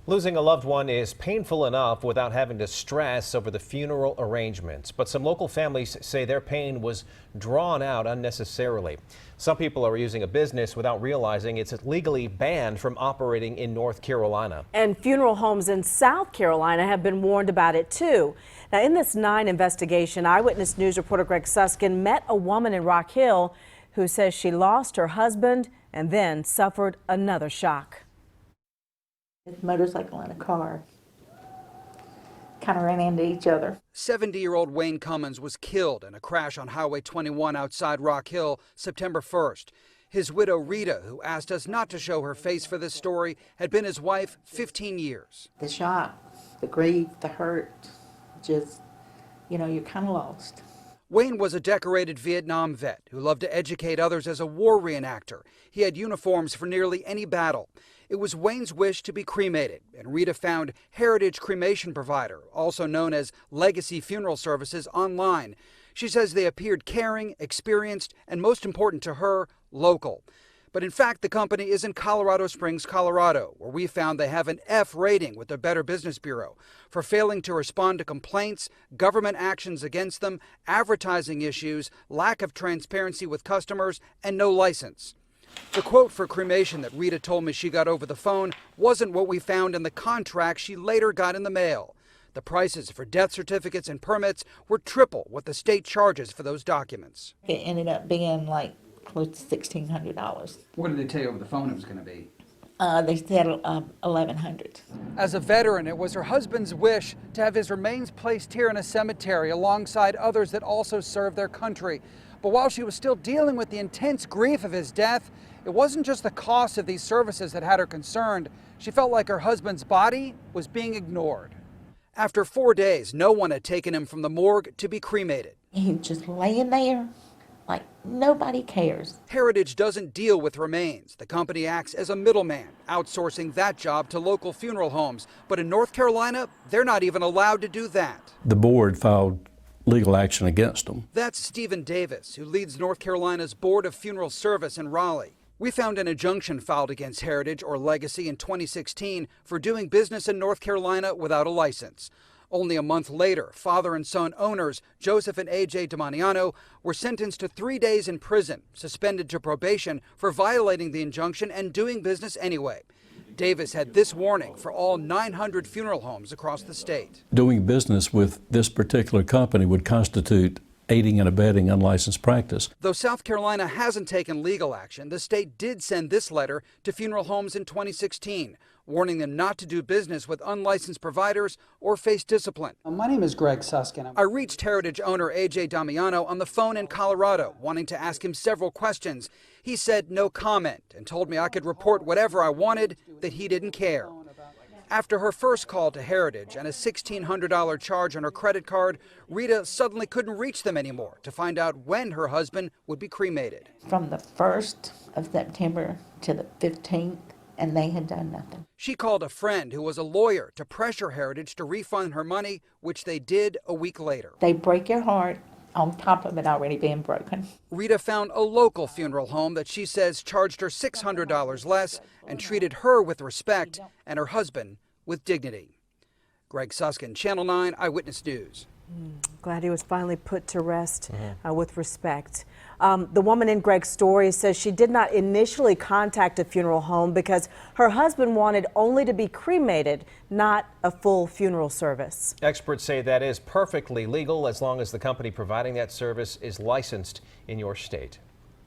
Losing a loved one is painful enough without having to stress over the funeral arrangements. But some local families say their pain was drawn out unnecessarily. Some people are using a business without realizing it's legally banned from operating in North Carolina. And funeral homes in South Carolina have been warned about it too. Now, in this 9 investigation, Eyewitness News reporter Greg Suskin met a woman in Rock Hill who says she lost her husband and then suffered another shock. His motorcycle and a car kind of ran into each other. 70-year-old Wayne Cummins was killed in a crash on Highway 21 outside Rock Hill September 1st. His widow Rita, who asked us not to show her face for this story, had been his wife 15 years. The shock, the grief, the hurt, just, you're kind of lost. Wayne was a decorated Vietnam vet who loved to educate others as a war reenactor. He had uniforms for nearly any battle. It was Wayne's wish to be cremated, and Rita found Heritage Cremation provider, also known as Legacy Funeral Services, online. She says they appeared caring, experienced, and most important to her, local. But in fact, the company is in Colorado Springs, Colorado, where we found they have an F rating with the Better Business Bureau for failing to respond to complaints, government actions against them, advertising issues, lack of transparency with customers, and no license. The quote for cremation that Rita told me she got over the phone wasn't what we found in the contract she later got in the mail. The prices for death certificates and permits were triple what the state charges for those documents. It ended up being like close to $1,600. What did they tell you over the phone it was going to be? They said $1,100. As a veteran, it was her husband's wish to have his remains placed here in a cemetery alongside others that also served their country. But while she was still dealing with the intense grief of his death, it wasn't just the cost of these services that had her concerned. She felt like her husband's body was being ignored. After 4 days, no one had taken him from the morgue to be cremated. He's just laying there like nobody cares. Heritage doesn't deal with remains. The company acts as a middleman, outsourcing that job to local funeral homes. But in North Carolina, they're not even allowed to do that. The board filed legal action against them. That's Stephen Davis, who leads North Carolina's Board of Funeral Service in Raleigh. We found an injunction filed against Heritage or Legacy in 2016 for doing business in North Carolina without a license. Only a month later, father and son owners, Joseph and A.J. Demaniano, were sentenced to 3 days in prison, suspended to probation for violating the injunction and doing business anyway. Davis had this warning for all 900 funeral homes across the state. Doing business with this particular company would constitute aiding and abetting unlicensed practice. Though South Carolina hasn't taken legal action, the state did send this letter to funeral homes in 2016, warning them not to do business with unlicensed providers or face discipline. My name is Greg Suskin. I reached Heritage owner A.J. Damiano on the phone in Colorado, wanting to ask him several questions. He said no comment and told me I could report whatever I wanted, that he didn't care. After her first call to Heritage and a $1,600 charge on her credit card, Rita suddenly couldn't reach them anymore to find out when her husband would be cremated. From the 1st of September to the 15th, and they had done nothing. She called a friend who was a lawyer to pressure Heritage to refund her money, which they did a week later. They break your heart on top of it already being broken. Rita found a local funeral home that she says charged her $600 less and treated her with respect and her husband with dignity. Greg Suskin, Channel 9 Eyewitness News. Glad he was finally put to rest with respect. The woman in Greg's story says she did not initially contact a funeral home because her husband wanted only to be cremated, not a full funeral service. Experts say that is perfectly legal as long as the company providing that service is licensed in your state.